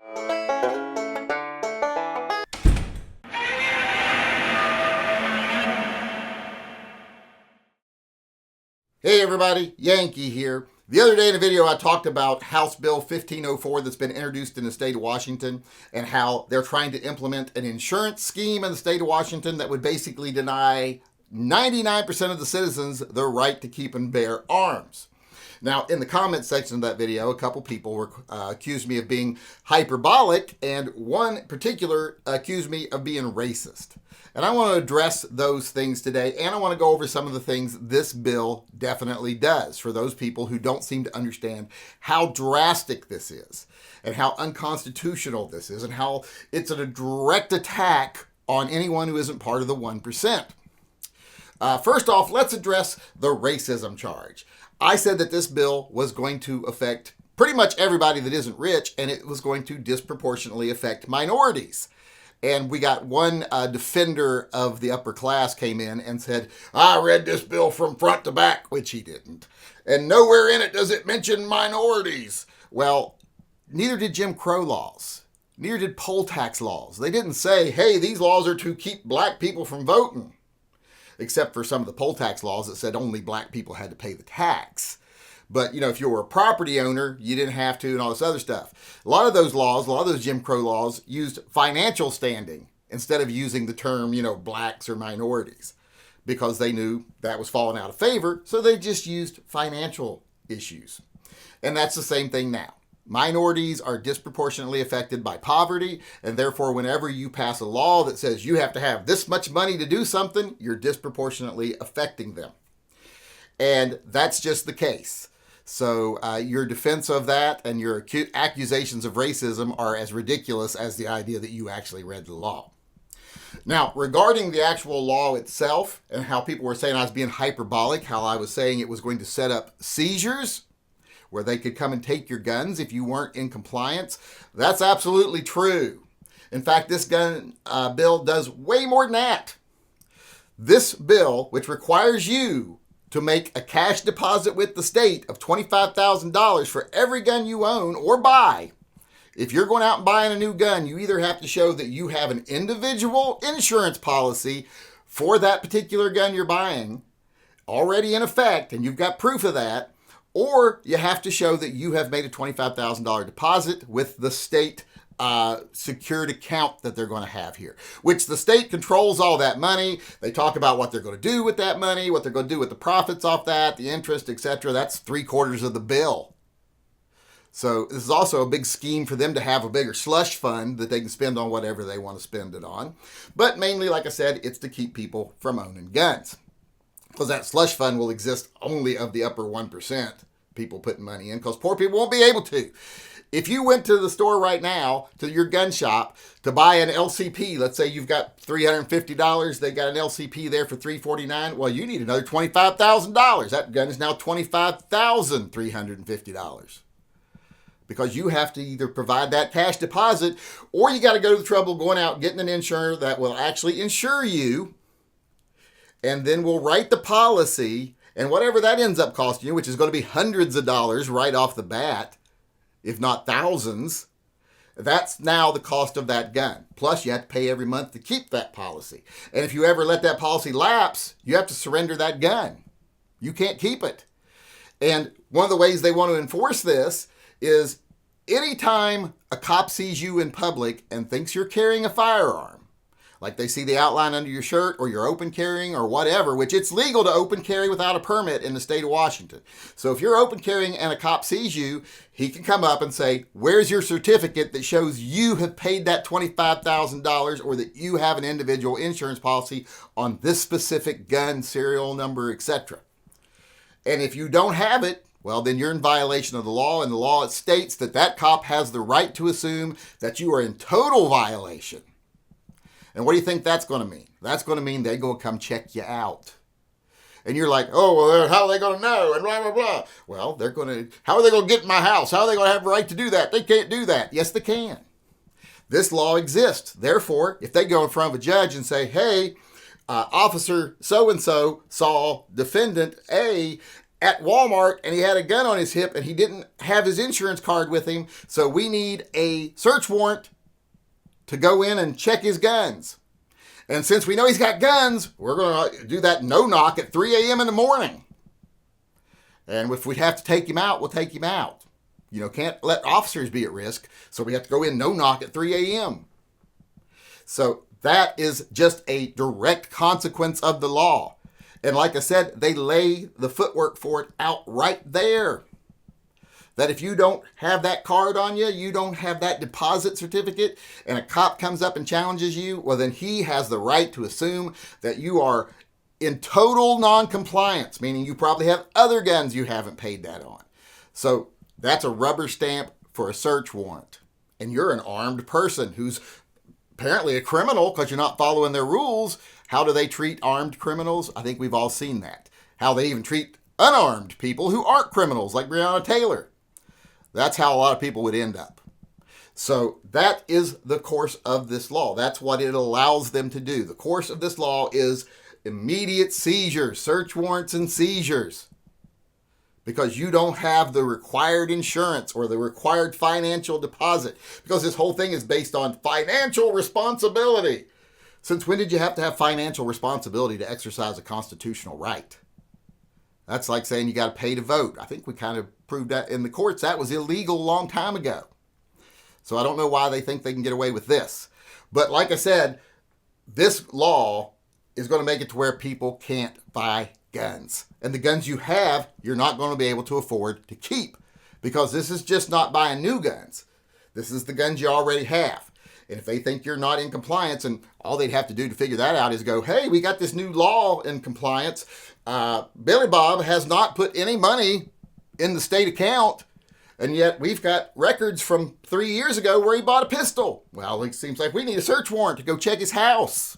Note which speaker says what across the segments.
Speaker 1: Hey everybody, Yankee here. The other day in a video I talked about House Bill 1504 that's been introduced in the state of Washington and how they're trying to implement an insurance scheme in the state of Washington that would basically deny 99% of the citizens the right to keep and bear arms. Now, in the comment section of that video, a couple people were accused me of being hyperbolic, and one particular accused me of being racist. And I want to address those things today, and I want to go over some of the things this bill definitely does for those people who don't seem to understand how drastic this is, and how unconstitutional this is, and how it's a direct attack on anyone who isn't part of the 1%. First off, let's address the racism charge. I said that this bill was going to affect pretty much everybody that isn't rich, and it was going to disproportionately affect minorities. And we got one defender of the upper class came in and said, I read this bill from front to back, which he didn't. And nowhere in it does it mention minorities. Well, neither did Jim Crow laws. Neither did poll tax laws. They didn't say, hey, these laws are to keep black people from voting. Except for some of the poll tax laws that said only black people had to pay the tax. But, if you were a property owner, you didn't have to, and all this other stuff. A lot of those laws, a lot of those Jim Crow laws used financial standing instead of using the term, blacks or minorities, because they knew that was falling out of favor, so they just used financial issues. And that's the same thing now. Minorities are disproportionately affected by poverty, and therefore whenever you pass a law that says you have to have this much money to do something, you're disproportionately affecting them. And that's just the case. So your defense of that and your accusations of racism are as ridiculous as the idea that you actually read the law. Now, regarding the actual law itself and how people were saying I was being hyperbolic, how I was saying it was going to set up seizures, where they could come and take your guns if you weren't in compliance. That's absolutely true. In fact, this gun bill does way more than that. This bill, which requires you to make a cash deposit with the state of $25,000 for every gun you own or buy. If you're going out and buying a new gun, you either have to show that you have an individual insurance policy for that particular gun you're buying already in effect, and you've got proof of that, or you have to show that you have made a $25,000 deposit with the state secured account that they're going to have here, which the state controls all that money. They talk about what they're going to do with that money, what they're going to do with the profits off that, the interest, etc. That's 3/4 of the bill. So this is also a big scheme for them to have a bigger slush fund that they can spend on whatever they want to spend it on. But mainly, like I said, it's to keep people from owning guns. Because that slush fund will exist only of the upper 1%, people putting money in, because poor people won't be able to. If you went to the store right now, to your gun shop, to buy an LCP, let's say you've got $350, they got an LCP there for $349, well, you need another $25,000. That gun is now $25,350. Because you have to either provide that cash deposit, or you got to go to the trouble of going out and getting an insurer that will actually insure you, and then we'll write the policy, and whatever that ends up costing you, which is going to be hundreds of dollars right off the bat, if not thousands, that's now the cost of that gun. Plus, you have to pay every month to keep that policy. And if you ever let that policy lapse, you have to surrender that gun. You can't keep it. And one of the ways they want to enforce this is anytime a cop sees you in public and thinks you're carrying a firearm, like they see the outline under your shirt or you're open carrying or whatever, which it's legal to open carry without a permit in the state of Washington. So if you're open carrying and a cop sees you, he can come up and say, where's your certificate that shows you have paid that $25,000 or that you have an individual insurance policy on this specific gun, serial number, etc. And if you don't have it, well, then you're in violation of the law, and the law states that that cop has the right to assume that you are in total violation. And what do you think that's going to mean? That's going to mean they're going to come check you out. And you're like, oh, well, how are they going to know? And blah, blah, blah. Well, how are they going to get in my house? How are they going to have a right to do that? They can't do that. Yes, they can. This law exists. Therefore, if they go in front of a judge and say, hey, Officer so-and-so saw defendant A at Walmart and he had a gun on his hip and he didn't have his insurance card with him, so we need a search warrant to go in and check his guns. And since we know he's got guns, we're going to do that no-knock at 3 a.m. in the morning. And if we have to take him out, we'll take him out. Can't let officers be at risk, so we have to go in no-knock at 3 a.m. So that is just a direct consequence of the law. And like I said, they lay the footwork for it out right there. That if you don't have that card on you, you don't have that deposit certificate, and a cop comes up and challenges you, well, then he has the right to assume that you are in total non-compliance, meaning you probably have other guns you haven't paid that on. So that's a rubber stamp for a search warrant. And you're an armed person who's apparently a criminal because you're not following their rules. How do they treat armed criminals? I think we've all seen that. How they even treat unarmed people who aren't criminals, like Breonna Taylor. That's how a lot of people would end up. So that is the course of this law. That's what it allows them to do. The course of this law is immediate seizures, search warrants and seizures. Because you don't have the required insurance or the required financial deposit. Because this whole thing is based on financial responsibility. Since when did you have to have financial responsibility to exercise a constitutional right? That's like saying you got to pay to vote. I think we kind of proved that in the courts. That was illegal a long time ago. So I don't know why they think they can get away with this. But like I said, this law is going to make it to where people can't buy guns. And the guns you have, you're not going to be able to afford to keep. Because this is just not buying new guns. This is the guns you already have. And if they think you're not in compliance, and all they'd have to do to figure that out is go, hey, we got this new law in compliance. Billy Bob has not put any money in the state account, and yet we've got records from 3 years ago where he bought a pistol. Well, it seems like we need a search warrant to go check his house.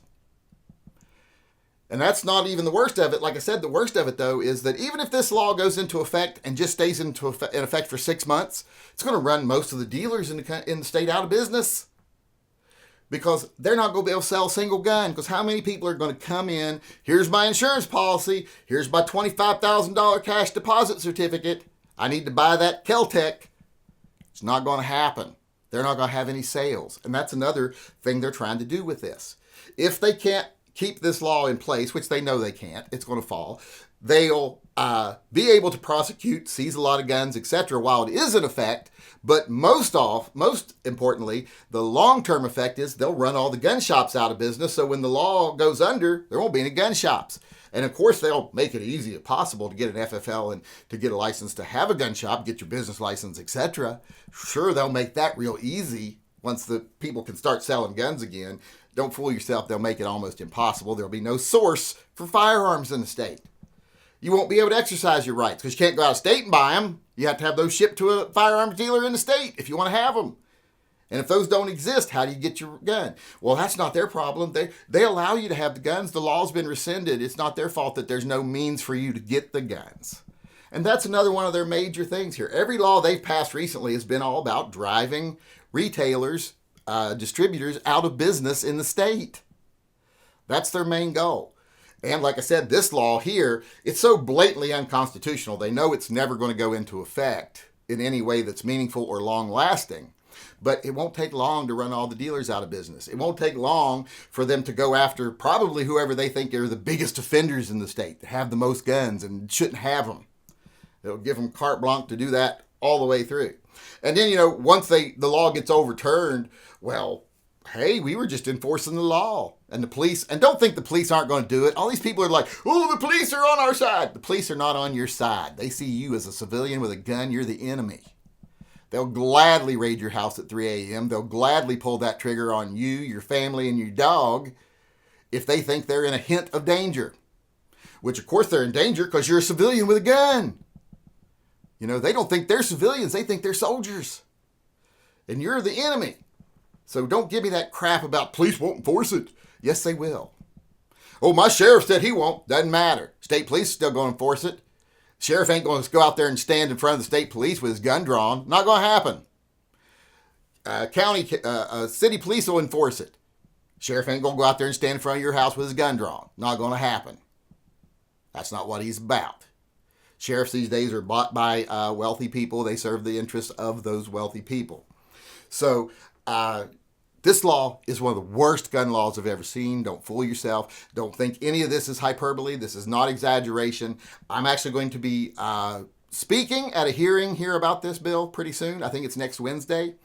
Speaker 1: And that's not even the worst of it. Like I said, the worst of it, though, is that even if this law goes into effect and just stays in effect for 6 months, it's going to run most of the dealers in the state out of business. Because they're not going to be able to sell a single gun. Because how many people are going to come in, here's my insurance policy, here's my $25,000 cash deposit certificate, I need to buy that Kel-Tec. It's not going to happen. They're not going to have any sales. And that's another thing they're trying to do with this. If they can't keep this law in place, which they know they can't, it's going to fall, they'll be able to prosecute, seize a lot of guns, etc. while it is in effect. But most importantly, the long-term effect is they'll run all the gun shops out of business. So when the law goes under, there won't be any gun shops. And of course, they'll make it easy as possible to get an FFL and to get a license to have a gun shop, get your business license, etc. Sure, they'll make that real easy once the people can start selling guns again. Don't fool yourself, they'll make it almost impossible. There'll be no source for firearms in the state. You won't be able to exercise your rights because you can't go out of state and buy them. You have to have those shipped to a firearms dealer in the state if you want to have them. And if those don't exist, how do you get your gun? Well, that's not their problem. They allow you to have the guns. The law's been rescinded. It's not their fault that there's no means for you to get the guns. And that's another one of their major things here. Every law they've passed recently has been all about driving retailers, distributors out of business in the state. That's their main goal. And like I said, this law here, it's so blatantly unconstitutional. They know it's never going to go into effect in any way that's meaningful or long-lasting. But it won't take long to run all the dealers out of business. It won't take long for them to go after probably whoever they think are the biggest offenders in the state, that have the most guns and shouldn't have them. They'll give them carte blanche to do that all the way through. And then, once the law gets overturned, well, hey, we were just enforcing the law. And the police, and don't think the police aren't going to do it. All these people are like, oh, the police are on our side. The police are not on your side. They see you as a civilian with a gun. You're the enemy. They'll gladly raid your house at 3 a.m. They'll gladly pull that trigger on you, your family, and your dog if they think they're in a hint of danger. Which, of course, they're in danger because you're a civilian with a gun. They don't think they're civilians. They think they're soldiers. And you're the enemy. So don't give me that crap about police won't enforce it. Yes, they will. Oh, my sheriff said he won't. Doesn't matter. State police is still going to enforce it. Sheriff ain't going to go out there and stand in front of the state police with his gun drawn. Not going to happen. City police will enforce it. Sheriff ain't going to go out there and stand in front of your house with his gun drawn. Not going to happen. That's not what he's about. Sheriffs these days are bought by wealthy people. They serve the interests of those wealthy people. So this law is one of the worst gun laws I've ever seen. Don't fool yourself. Don't think any of this is hyperbole. This is not exaggeration. I'm actually going to be speaking at a hearing here about this bill pretty soon. I think it's next Wednesday.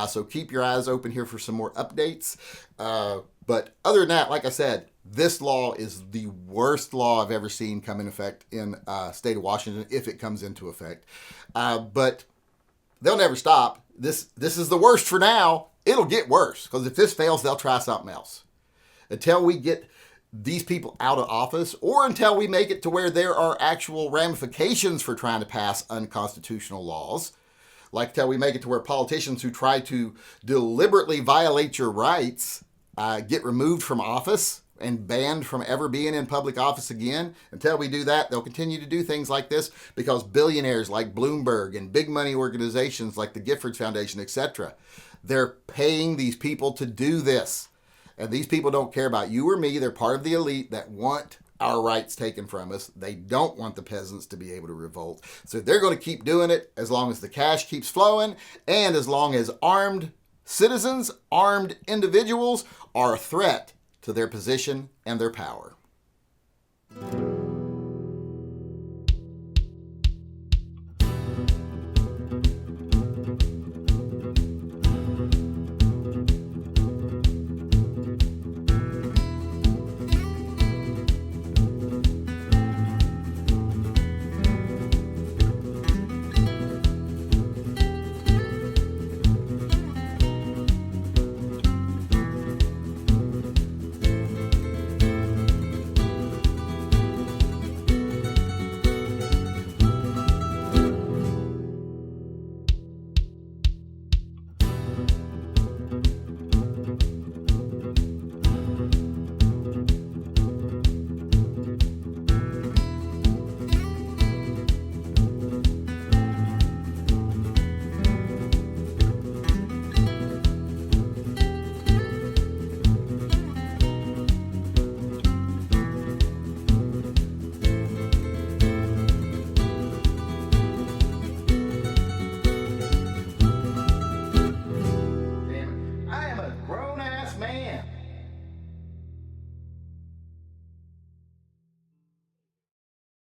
Speaker 1: So keep your eyes open here for some more updates. But other than that, like I said, this law is the worst law I've ever seen come in effect in state of Washington, if it comes into effect. But they'll never stop. This is the worst for now. It'll get worse, because if this fails, they'll try something else. Until we get these people out of office, or until we make it to where there are actual ramifications for trying to pass unconstitutional laws, like till we make it to where politicians who try to deliberately violate your rights get removed from office and banned from ever being in public office again. Until we do that, they'll continue to do things like this, because billionaires like Bloomberg and big money organizations like the Giffords Foundation, etc., they're paying these people to do this. And these people don't care about you or me. They're part of the elite that want our rights taken from us. They don't want the peasants to be able to revolt. So they're going to keep doing it as long as the cash keeps flowing, and as long as armed citizens, armed individuals are a threat to their position and their power.